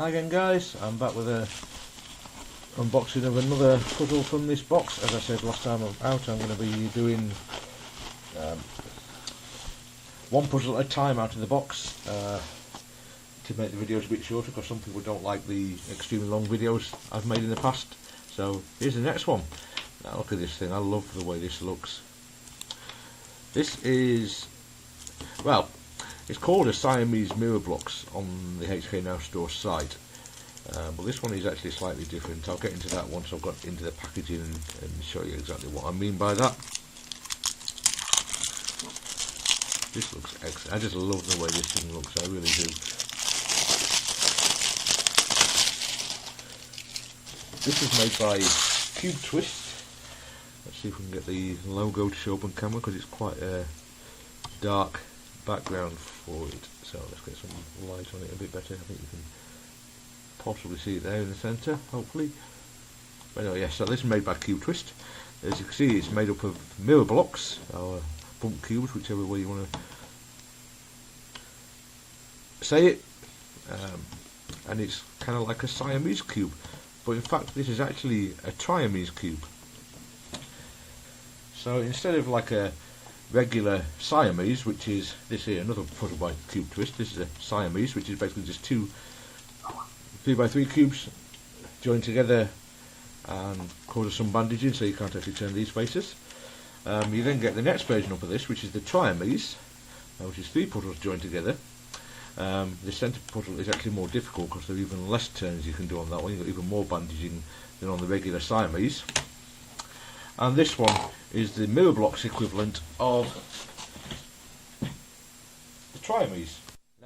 Hi again guys, I'm back with a unboxing of another puzzle from this box. As I said last time I'm out, I'm going to be doing one puzzle at a time out of the box to make the videos a bit shorter, because some people don't like the extremely long videos I've made in the past. So here's the next one. Now look at this thing, I love the way this looks. This is, well, it's called a Siamese mirror blocks on the HK Now store site, but this one is actually slightly different. I'll get into that once I've got into the packaging and show you exactly what I mean by that. This looks excellent. I just love the way this thing looks, I really do. This is made by CubeTwist. Let's see if we can get the logo to show up on camera, because it's quite a dark background for it. So let's get some light on it a bit better. I think you can possibly see it there in the centre, hopefully. But anyway, yes, so this is made by CubeTwist. As you can see, it's made up of mirror blocks, or bump cubes, whichever way you want to say it. And it's kind of like a Siamese cube, but in fact this is actually a Triamese cube. So instead of like a regular Siamese, which is this here, another puzzle by CubeTwist, this is a Siamese, which is basically just two 3x3 cubes joined together and causes some bandaging, so you can't actually turn these faces. You then get the next version up of this, which is the Triamese, which is three puzzles joined together. The centre puzzle is actually more difficult because there are even less turns you can do on that one. You've got even more bandaging than on the regular Siamese. And this one is the mirror blocks equivalent of the Triamese.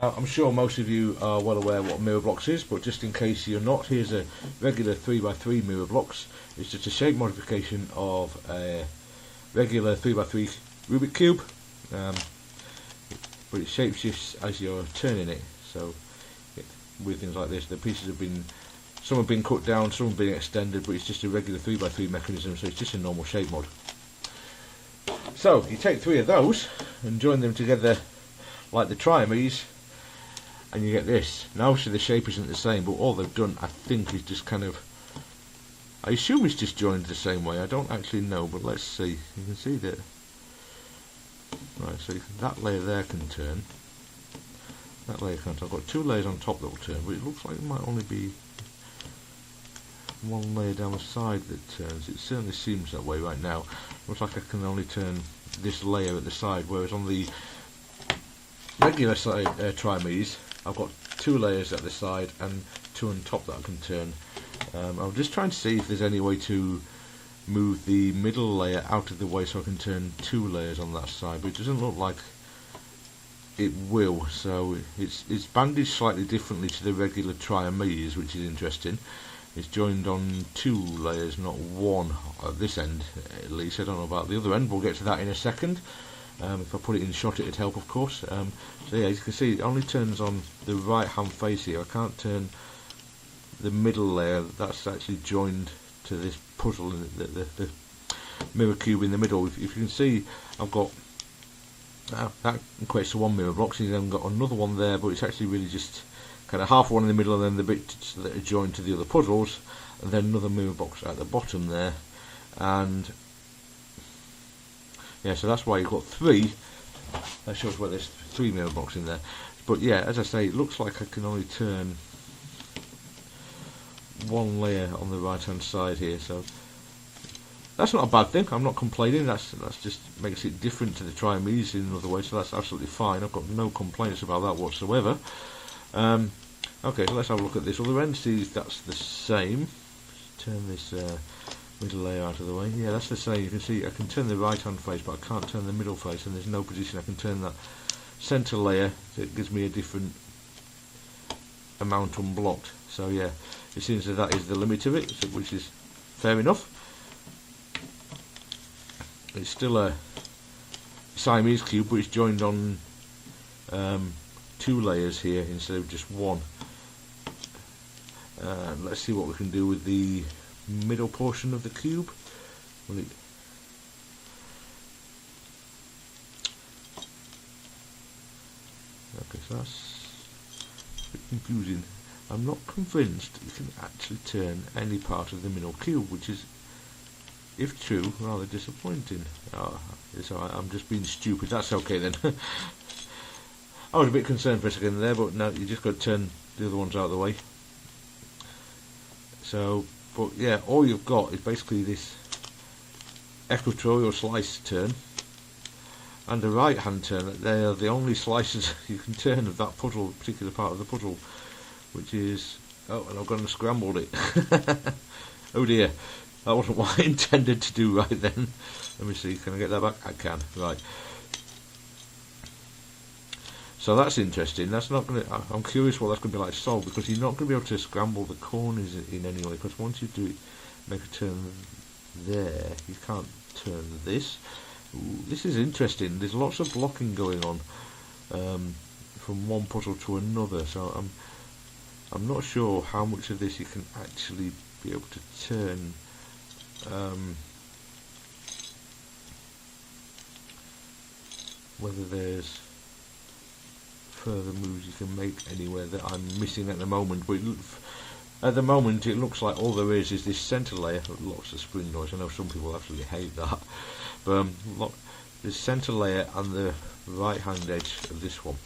Now, I'm sure most of you are well aware what mirror blocks is, but just in case you're not, here's a regular 3x3 mirror blocks. It's just a shape modification of a regular 3x3 Rubik cube, but it shape shifts as you're turning it. So with things like this, the pieces have been, some have been cut down, some have been extended, but it's just a regular 3x3 mechanism, so it's just a normal shape mod. So you take three of those and join them together like the Triamese, and you get this. Now obviously the shape isn't the same, but all they've done, I think, is just kind of, I assume it's just joined the same way. I don't actually know, but let's see. You can see that. Right, so that layer there can turn. That layer can't. I've got two layers on top that will turn, but it looks like it might only be one layer down the side that turns. It certainly seems that way right now. Looks like I can only turn this layer at the side, whereas on the regular side Triamese, I've got two layers at the side and two on top that I can turn. I'm just trying to see if there's any way to move the middle layer out of the way so I can turn two layers on that side, but it doesn't look like it will. So it's bandaged slightly differently to the regular Triamese, which is interesting. It's joined on two layers, not one, at this end at least. I don't know about the other end, we'll get to that in a second. If I put it in shot, it'd help, of course. So yeah, as you can see, it only turns on the right hand face here. I can't turn the middle layer that's actually joined to this puzzle, the mirror cube in the middle. If you can see, I've got that equates to one mirror block, and then got another one there, but it's actually really just kind of half one in the middle and then the bits that are joined to the other puzzles, and then another mirror box at the bottom there. And yeah, so that's why you've got three. That shows where there's three mirror blocks in there. But yeah, as I say, it looks like I can only turn one layer on the right hand side here, so that's not a bad thing. I'm not complaining. That's just makes it different to the Triamese in another way, so that's absolutely fine. I've got no complaints about that whatsoever. Okay, so let's have a look at this other end, see if that's the same. Turn this middle layer out of the way. Yeah, that's the same. You can see I can turn the right hand face, but I can't turn the middle face, and there's no position I can turn that centre layer, so it gives me a different amount unblocked. So yeah, it seems that is the limit of it, which is fair enough. It's still a Siamese cube, but it's joined on two layers here instead of just one. Let's see what we can do with the middle portion of the cube. Will it Okay, so that's a bit confusing. I'm not convinced you can actually turn any part of the middle cube, which is, if true, rather disappointing. Oh, it's alright, I'm just being stupid. That's okay then. I was a bit concerned for a second there, but no, you just got to turn the other ones out of the way. So, but yeah, all you've got is basically this equatorial slice turn and a right hand turn. They are the only slices you can turn of that puzzle, particular part of the puzzle, which is, oh, and I've gone and scrambled it. Oh dear, that wasn't what I intended to do right then. Let me see, can I get that back? I can, right. So that's interesting. That's not going to. I'm curious what that's going to be like to solve, because you're not going to be able to scramble the corners in any way. Because once you do it, make a turn there, you can't turn this. Ooh, this is interesting. There's lots of blocking going on from one puzzle to another. So I'm not sure how much of this you can actually be able to turn. Whether there's further moves you can make anywhere that I'm missing at the moment, but at the moment it looks like all there is this centre layer. Lots of spring noise. I know some people absolutely hate that, but the centre layer and the right hand edge of this one.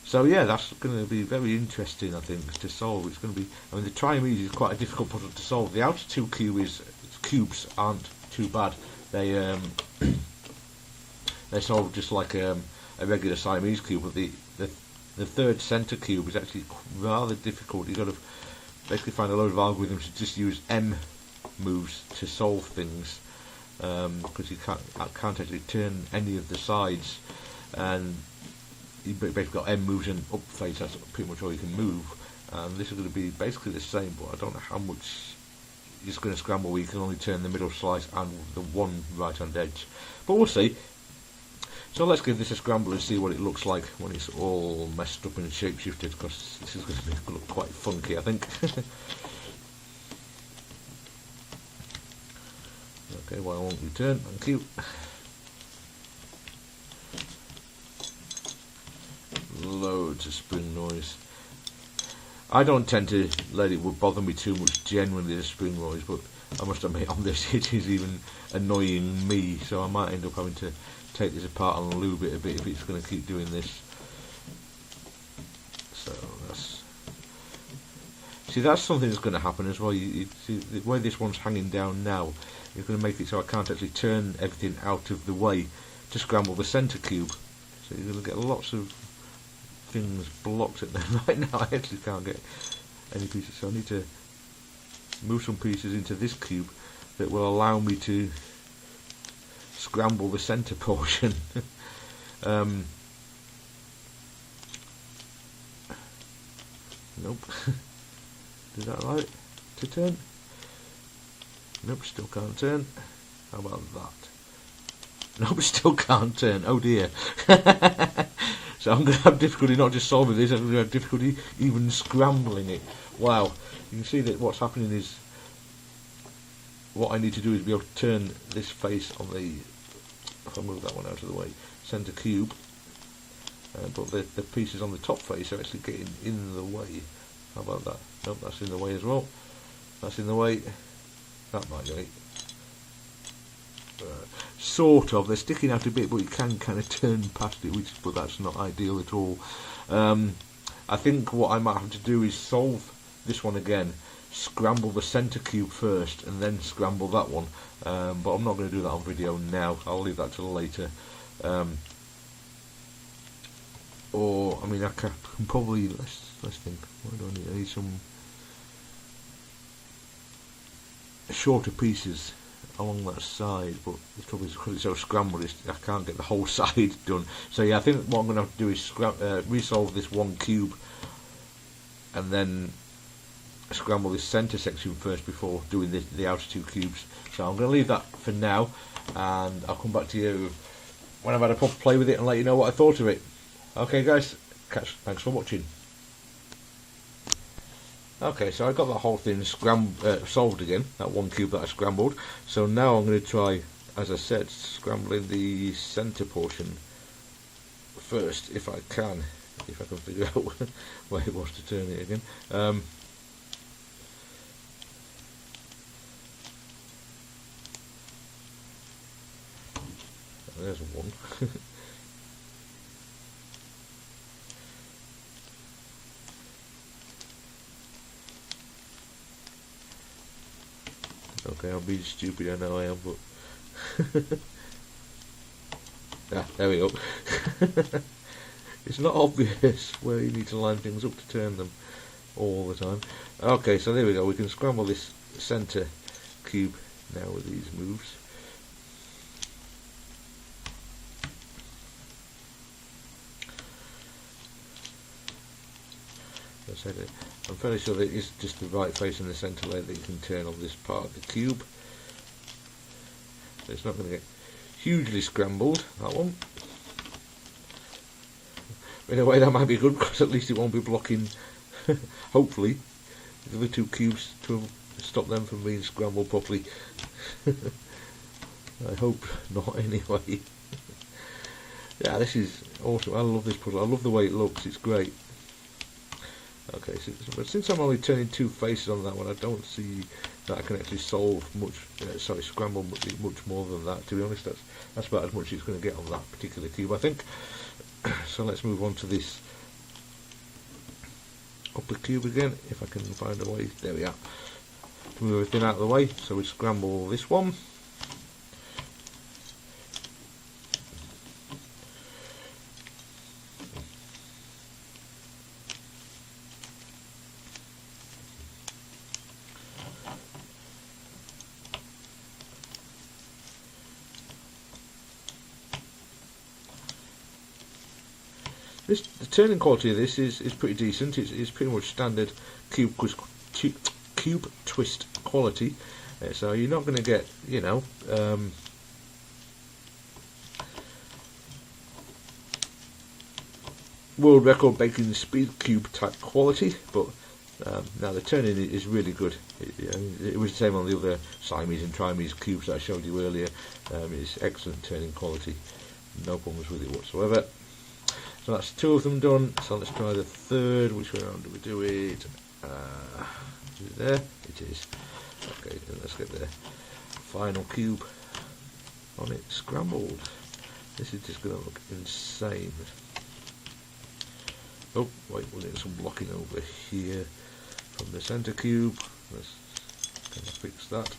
So yeah, that's going to be very interesting, I think, to solve. It's going to be, I mean, the Triamese is quite a difficult puzzle to solve. The outer two cubes aren't too bad. They solve just like a regular Siamese cube, but the third centre cube is actually rather difficult. You've got to basically find a load of algorithms to just use M moves to solve things, because you can't actually turn any of the sides, and you've basically got M moves and up face. That's pretty much all you can move. And this is going to be basically the same, but I don't know how much it's going to scramble where you can only turn the middle slice and the one right hand edge. But we'll see. So let's give this a scramble and see what it looks like when it's all messed up and shapeshifted, because this is going to look quite funky, I think. Okay, why won't you turn? Thank you. Loads of spring noise. I don't tend to let it bother me too much generally, the spring noise, but I must admit on this it is even annoying me, so I might end up having to take this apart and lube it a bit if it's going to keep doing this. So that's something that's going to happen as well. You see the way this one's hanging down now, you're going to make it so I can't actually turn everything out of the way to scramble the centre cube. So you're going to get lots of things blocked at them. Right now I actually can't get any pieces, so I need to move some pieces into this cube that will allow me to scramble the centre portion. Nope. Is that right? To turn? Nope, still can't turn. How about that? Nope, still can't turn. Oh dear. So I'm going to have difficulty not just solving this, I'm going to have difficulty even scrambling it. Wow. You can see that what's happening is, what I need to do is be able to turn this face on the, if I move that one out of the way, centre cube, but the pieces on the top face are actually getting in the way. How about that? Nope, that's in the way as well. That's in the way. That might be. Sort of. They're sticking out a bit, but you can kind of turn past it, but that's not ideal at all. I think what I might have to do is solve this one again, scramble the centre cube first, and then scramble that one. But I'm not going to do that on video now. I'll leave that till later. Or, I mean, I can probably, let's think. What do I need? I need some shorter pieces along that side, but the trouble is, because it's so scrambled, I can't get the whole side done. So yeah, I think what I'm going to have to do is resolve this one cube, and then scramble this centre section first before doing the outer two cubes. So I'm going to leave that for now, and I'll come back to you when I've had a proper play with it and let you know what I thought of it. Okay guys, thanks for watching. Okay, so I got that whole thing solved again, that one cube that I scrambled. So now I'm going to try, as I said, scrambling the centre portion first, if I can. if I can figure out where it was to turn it again. There's one. Okay, I'm being stupid, I know I am, but there we go. It's not obvious where you need to line things up to turn them all the time. Okay, so there we go. We can scramble this centre cube now with these moves. As I said, I'm fairly sure that it's just the right face in the centre layer that you can turn on this part of the cube. So it's not going to get hugely scrambled, that one. In a way that might be good, because at least it won't be blocking, hopefully, the other two cubes to stop them from being scrambled properly. I hope not, anyway. Yeah, this is awesome. I love this puzzle. I love the way it looks. It's great. Okay, but since I'm only turning two faces on that one, I don't see that I can actually solve much, scramble much more than that. To be honest, that's about as much as it's going to get on that particular cube, I think. So let's move on to this upper cube again, if I can find a way. There we are. To move everything out of the way, so we scramble this one. The turning quality of this is pretty decent. It's pretty much standard CubeTwist quality. So you're not going to get, world record baking speed cube type quality, but now the turning is really good. It was the same on the other Siamese and Triamese cubes that I showed you earlier. It's excellent turning quality, no problems with it whatsoever. So that's two of them done, so let's try the third. Which way around do we do it? Is it there? It is. Okay, then let's get the final cube on it scrambled. This is just going to look insane. Oh, wait, we'll need some blocking over here from the centre cube. Let's kind of fix that.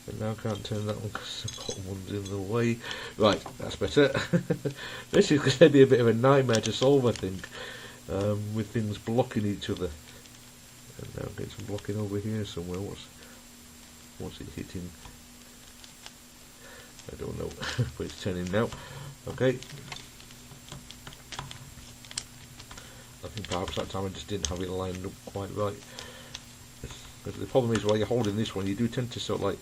And now I can't turn that one because the bottom one's in the way. Right, that's better. This is going to be a bit of a nightmare to solve, I think, with things blocking each other. And now get some blocking over here somewhere. What's it hitting? I don't know, but it's turning now. Okay. I think perhaps that time I just didn't have it lined up quite right. But the problem is, while you're holding this one, you do tend to sort of like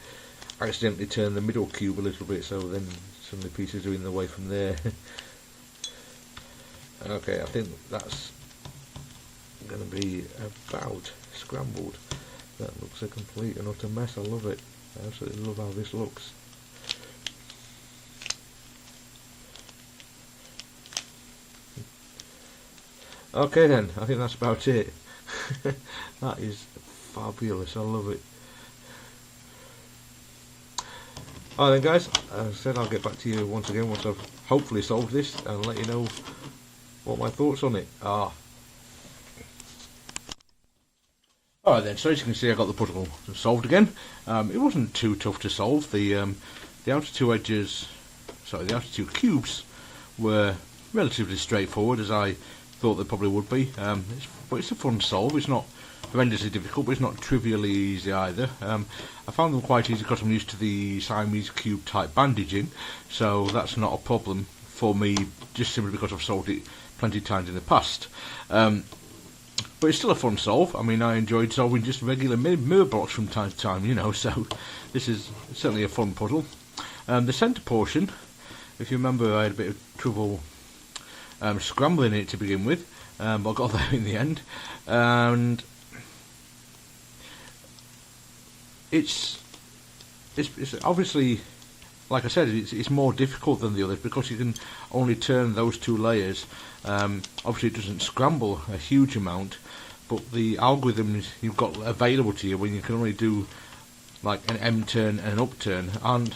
accidentally turn the middle cube a little bit, so then some of the pieces are in the way from there. Okay, I think that's going to be about scrambled. That looks a complete and utter mess. I love it. I absolutely love how this looks. Okay then, I think that's about it. That is fabulous, I love it. Alright then guys, as I said, I'll get back to you once again once I've hopefully solved this and let you know what my thoughts on it are. Alright then, so as you can see I got the puzzle solved again. It wasn't too tough to solve. The outer two edges, the outer two cubes were relatively straightforward, as I thought they probably would be. But it's a fun solve. It's not horrendously difficult, but it's not trivially easy either. I found them quite easy because I'm used to the Siamese cube type bandaging, so that's not a problem for me, just simply because I've solved it plenty of times in the past. But it's still a fun solve. I mean, I enjoyed solving just regular mirror blocks from time to time, so this is certainly a fun puzzle. The centre portion, if you remember, I had a bit of trouble scrambling it to begin with, but I got there in the end, and it's obviously like I said, it's more difficult than the others because you can only turn those 2 layers. Obviously it doesn't scramble a huge amount, but the algorithms you've got available to you when you can only do like an M turn and an upturn aren't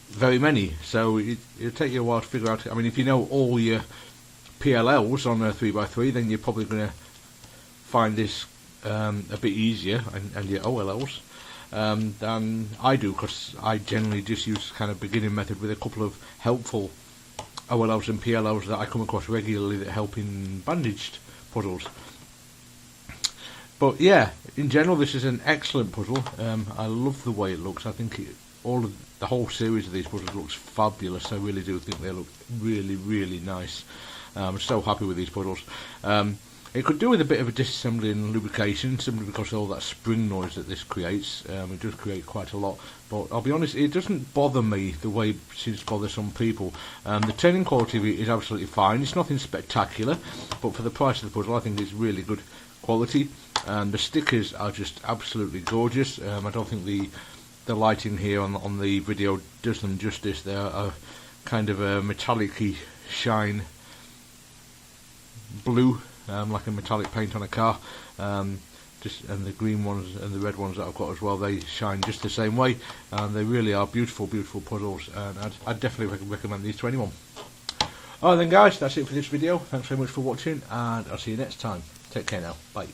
very many, so it'll take you a while to figure out. I mean, if you know all your PLLs on a 3x3, then you're probably going to find this a bit easier, and your OLLs than I do, because I generally just use kind of beginning method with a couple of helpful OLLs and PLLs that I come across regularly that help in bandaged puzzles. But yeah, in general, this is an excellent puzzle. I love the way it looks. I think the whole series of these puzzles looks fabulous. I really do think they look really, really nice. I'm so happy with these puzzles. It could do with a bit of a disassembly and lubrication, simply because of all that spring noise that this creates. It does create quite a lot, but I'll be honest, it doesn't bother me the way it seems to bother some people. The turning quality of it is absolutely fine. It's nothing spectacular, but for the price of the puzzle, I think it's really good quality. And the stickers are just absolutely gorgeous. I don't think the lighting here on the video does them justice. They are kind of a metallic-y shine blue, like a metallic paint on a car. And the green ones and the red ones that I've got as well, they shine just the same way. And they really are beautiful, beautiful puzzles. And I'd definitely recommend these to anyone. Alright then guys, that's it for this video. Thanks very much for watching, and I'll see you next time. Take care now. Bye.